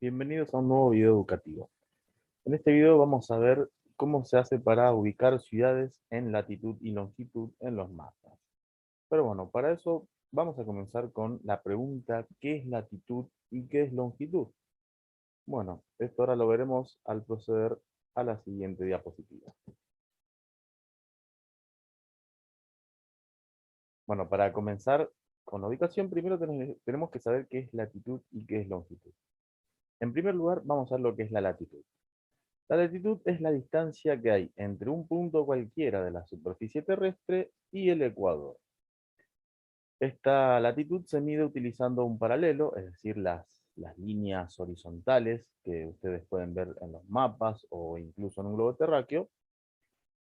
Bienvenidos a un nuevo video educativo. En este video vamos a ver cómo se hace para ubicar ciudades en latitud y longitud en los mapas. Pero bueno, para eso vamos a comenzar con la pregunta ¿qué es latitud y qué es longitud? Bueno, esto ahora lo veremos al proceder a la siguiente diapositiva. Bueno, para comenzar con la ubicación, primero tenemos que saber qué es latitud y qué es longitud. En primer lugar, vamos a ver lo que es la latitud. La latitud es la distancia que hay entre un punto cualquiera de la superficie terrestre y el ecuador. Esta latitud se mide utilizando un paralelo, es decir, las líneas horizontales que ustedes pueden ver en los mapas o incluso en un globo terráqueo,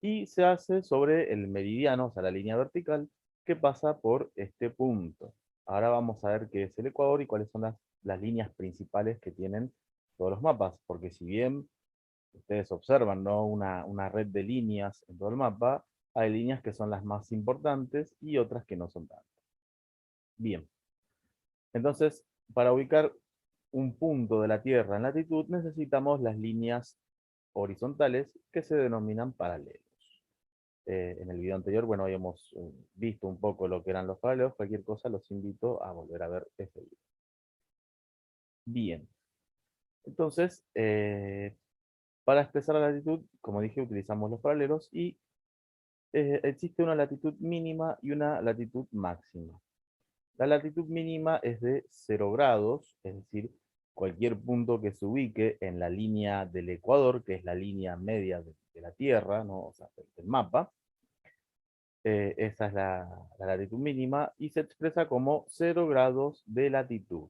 y se hace sobre el meridiano, o sea, la línea vertical, que pasa por este punto. Ahora vamos a ver qué es el ecuador y cuáles son las líneas principales que tienen todos los mapas, porque si bien ustedes observan, ¿no? Una red de líneas en todo el mapa, hay líneas que son las más importantes y otras que no son tantas. Bien, entonces, para ubicar un punto de la Tierra en latitud, necesitamos las líneas horizontales que se denominan paralelos. En el video anterior, bueno, habíamos visto un poco lo que eran los paralelos. Cualquier cosa los invito a volver a ver este video. Bien, entonces, para expresar la latitud, como dije, utilizamos los paralelos y existe una latitud mínima y una latitud máxima. La latitud mínima es de 0 grados, es decir, cualquier punto que se ubique en la línea del ecuador, que es la línea media de la Tierra, ¿no? O sea, del mapa. Esa es la latitud mínima y se expresa como 0 grados de latitud.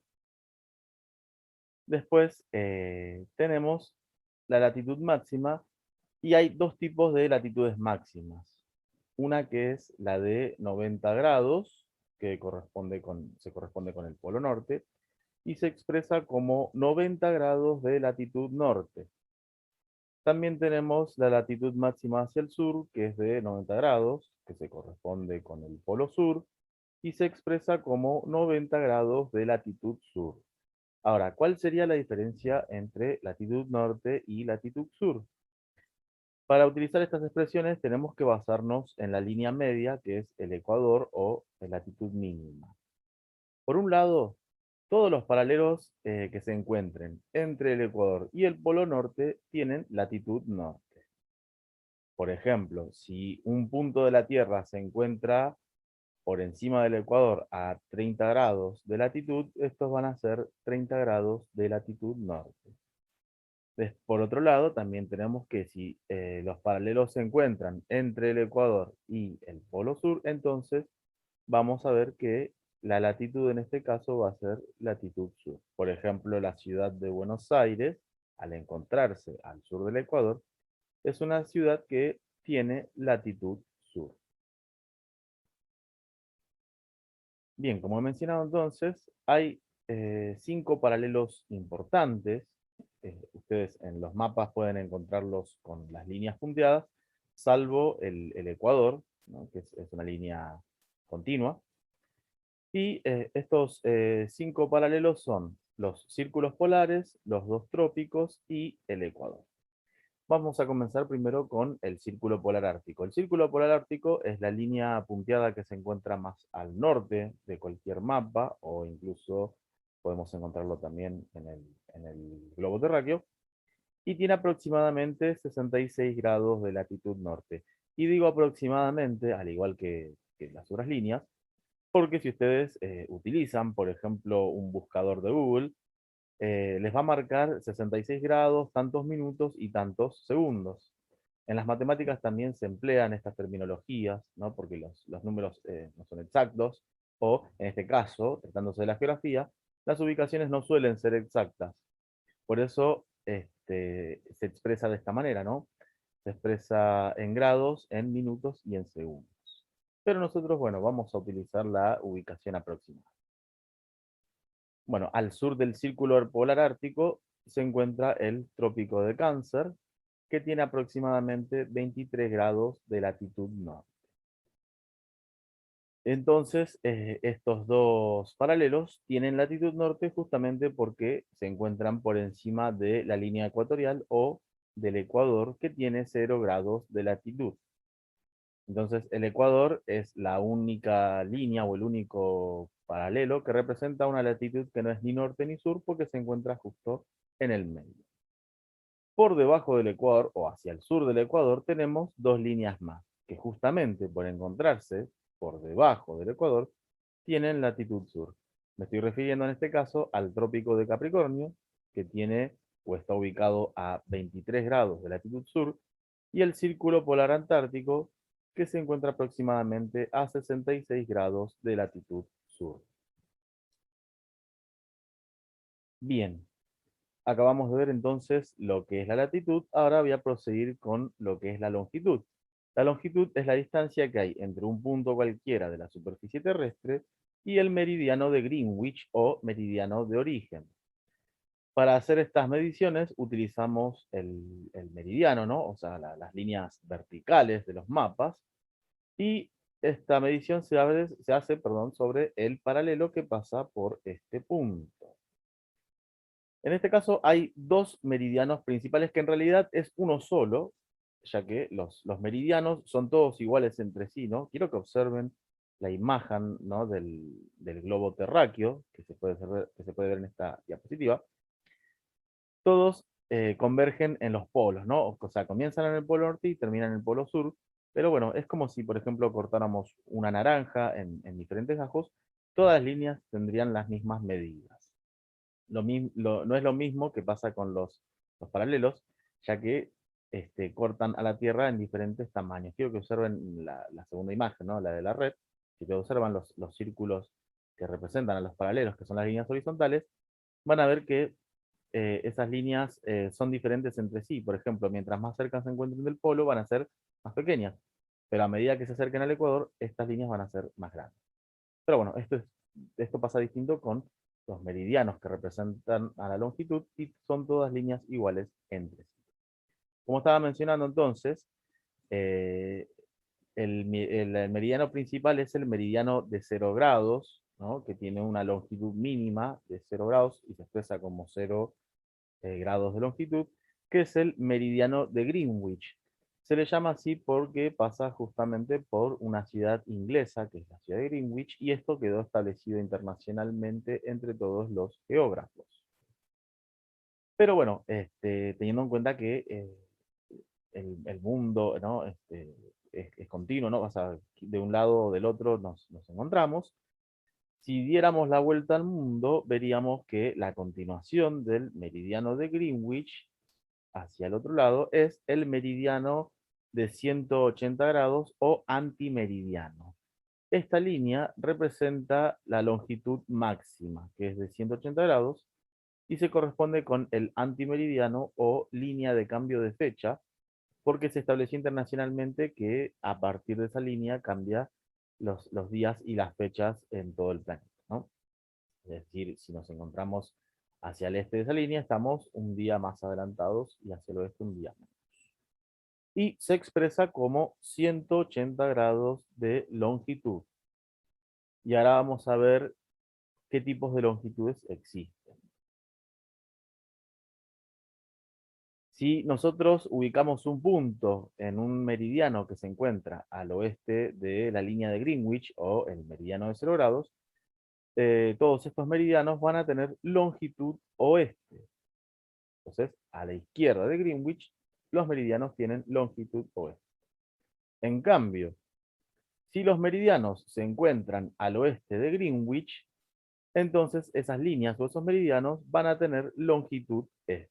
Después tenemos la latitud máxima y hay dos tipos de latitudes máximas. Una que es la de 90 grados, que se corresponde con el polo norte, y se expresa como 90 grados de latitud norte. También tenemos la latitud máxima hacia el sur, que es de 90 grados, que se corresponde con el polo sur, y se expresa como 90 grados de latitud sur. Ahora, ¿cuál sería la diferencia entre latitud norte y latitud sur? Para utilizar estas expresiones tenemos que basarnos en la línea media, que es el ecuador o la latitud mínima. Por un lado, todos los paralelos que se encuentren entre el ecuador y el polo norte tienen latitud norte. Por ejemplo, si un punto de la Tierra se encuentra por encima del ecuador a 30 grados de latitud, estos van a ser 30 grados de latitud norte. Por otro lado, también tenemos que si los paralelos se encuentran entre el ecuador y el polo sur, entonces vamos a ver que la latitud en este caso va a ser latitud sur. Por ejemplo, la ciudad de Buenos Aires, al encontrarse al sur del ecuador, es una ciudad que tiene latitud sur. Bien, como he mencionado entonces, hay 5 paralelos importantes. Ustedes en los mapas pueden encontrarlos con las líneas punteadas, salvo el ecuador, ¿no? Que es una línea continua. Y estos 5 paralelos son los círculos polares, los dos trópicos y el ecuador. Vamos a comenzar primero con el círculo polar ártico. El círculo polar ártico es la línea punteada que se encuentra más al norte de cualquier mapa, o incluso podemos encontrarlo también en el globo terráqueo, y tiene aproximadamente 66 grados de latitud norte. Y digo aproximadamente, al igual que las otras líneas, porque si ustedes utilizan, por ejemplo, un buscador de Google, les va a marcar 66 grados, tantos minutos y tantos segundos. En las matemáticas también se emplean estas terminologías, ¿no? Porque los números no son exactos, o en este caso, tratándose de la geografía, las ubicaciones no suelen ser exactas. Por eso se expresa de esta manera, ¿no? Se expresa en grados, en minutos y en segundos. Pero nosotros, bueno, vamos a utilizar la ubicación aproximada. Bueno, al sur del círculo polar ártico se encuentra el trópico de Cáncer, que tiene aproximadamente 23 grados de latitud norte. Entonces, estos dos paralelos tienen latitud norte justamente porque se encuentran por encima de la línea ecuatorial o del ecuador, que tiene 0 grados de latitud. Entonces, el ecuador es la única línea o el único paralelo que representa una latitud que no es ni norte ni sur porque se encuentra justo en el medio. Por debajo del ecuador o hacia el sur del ecuador tenemos dos líneas más, que justamente por encontrarse por debajo del ecuador tienen latitud sur. Me estoy refiriendo en este caso al trópico de Capricornio, que tiene o está ubicado a 23 grados de latitud sur, y el círculo polar antártico, que se encuentra aproximadamente a 66 grados de latitud sur. Bien, acabamos de ver entonces lo que es la latitud, ahora voy a proseguir con lo que es la longitud. La longitud es la distancia que hay entre un punto cualquiera de la superficie terrestre y el meridiano de Greenwich o meridiano de origen. Para hacer estas mediciones utilizamos el meridiano, ¿no? O sea, las líneas verticales de los mapas, y esta medición se hace, perdón, sobre el paralelo que pasa por este punto. En este caso hay dos meridianos principales que en realidad es uno solo, ya que los meridianos son todos iguales entre sí, ¿no? Quiero que observen la imagen, ¿no? del globo terráqueo, que se puede ver en esta diapositiva. Todos convergen en los polos, ¿no? O sea, comienzan en el polo norte y terminan en el polo sur, pero bueno, es como si, por ejemplo, cortáramos una naranja en diferentes gajos, todas las líneas tendrían las mismas medidas. No es lo mismo que pasa con los paralelos, ya que cortan a la Tierra en diferentes tamaños. Quiero que observen la segunda imagen, ¿no? La de la red. Si te observan los círculos que representan a los paralelos, que son las líneas horizontales, van a ver que esas líneas son diferentes entre sí. Por ejemplo, mientras más cerca se encuentren del polo, van a ser más pequeñas. Pero a medida que se acerquen al ecuador, estas líneas van a ser más grandes. Pero bueno, esto pasa distinto con los meridianos que representan a la longitud y son todas líneas iguales entre sí. Como estaba mencionando entonces, eh, el meridiano principal es el meridiano de 0 grados, ¿no? Que tiene una longitud mínima de 0 grados y se expresa como 0 grados de longitud, que es el meridiano de Greenwich. Se le llama así porque pasa justamente por una ciudad inglesa, que es la ciudad de Greenwich, y esto quedó establecido internacionalmente entre todos los geógrafos. Pero bueno, teniendo en cuenta que el mundo, ¿no? es continuo, ¿no? O sea, de un lado o del otro nos encontramos. Si diéramos la vuelta al mundo, veríamos que la continuación del meridiano de Greenwich hacia el otro lado es el meridiano de 180 grados o antimeridiano. Esta línea representa la longitud máxima, que es de 180 grados, y se corresponde con el antimeridiano o línea de cambio de fecha, porque se estableció internacionalmente que a partir de esa línea cambia los días y las fechas en todo el planeta, ¿no? Es decir, si nos encontramos hacia el este de esa línea, estamos un día más adelantados y hacia el oeste un día menos. Y se expresa como 180 grados de longitud. Y ahora vamos a ver qué tipos de longitudes existen. Si nosotros ubicamos un punto en un meridiano que se encuentra al oeste de la línea de Greenwich o el meridiano de 0 grados, todos estos meridianos van a tener longitud oeste. Entonces, a la izquierda de Greenwich, los meridianos tienen longitud oeste. En cambio, si los meridianos se encuentran al oeste de Greenwich, entonces esas líneas o esos meridianos van a tener longitud este.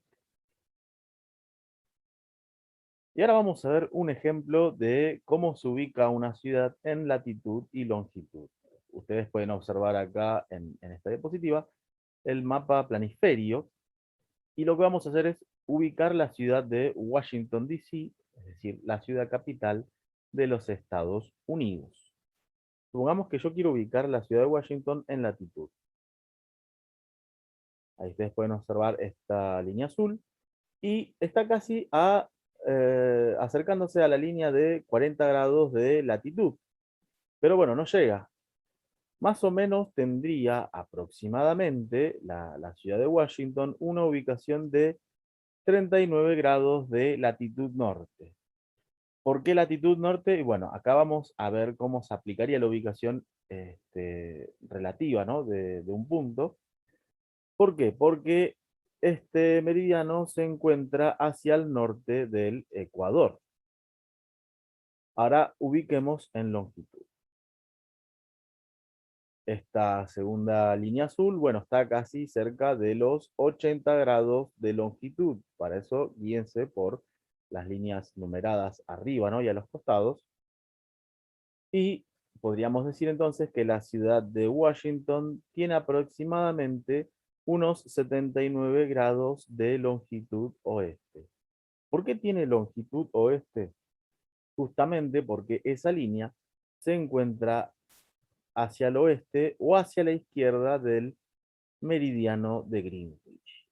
Y ahora vamos a ver un ejemplo de cómo se ubica una ciudad en latitud y longitud. Ustedes pueden observar acá en esta diapositiva el mapa planisferio, y lo que vamos a hacer es ubicar la ciudad de Washington, D.C., es decir, la ciudad capital de los Estados Unidos. Supongamos que yo quiero ubicar la ciudad de Washington en latitud. Ahí ustedes pueden observar esta línea azul, y está casi acercándose a la línea de 40 grados de latitud. Pero bueno, no llega. Más o menos tendría aproximadamente la ciudad de Washington una ubicación de 39 grados de latitud norte. ¿Por qué latitud norte? Y bueno, acá vamos a ver cómo se aplicaría la ubicación relativa, ¿no? de un punto. ¿Por qué? Porque este meridiano se encuentra hacia el norte del Ecuador. Ahora ubiquemos en longitud. Esta segunda línea azul, bueno, está casi cerca de los 80 grados de longitud. Para eso, guíense por las líneas numeradas arriba, ¿no? Y a los costados. Y podríamos decir entonces que la ciudad de Washington tiene aproximadamente unos 79 grados de longitud oeste. ¿Por qué tiene longitud oeste? Justamente porque esa línea se encuentra hacia el oeste o hacia la izquierda del meridiano de Greenwich.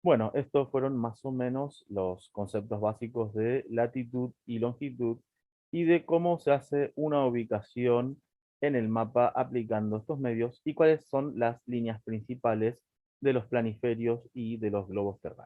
Bueno, estos fueron más o menos los conceptos básicos de latitud y longitud y de cómo se hace una ubicación en el mapa aplicando estos medios y cuáles son las líneas principales de los planiferios y de los globos terráqueos.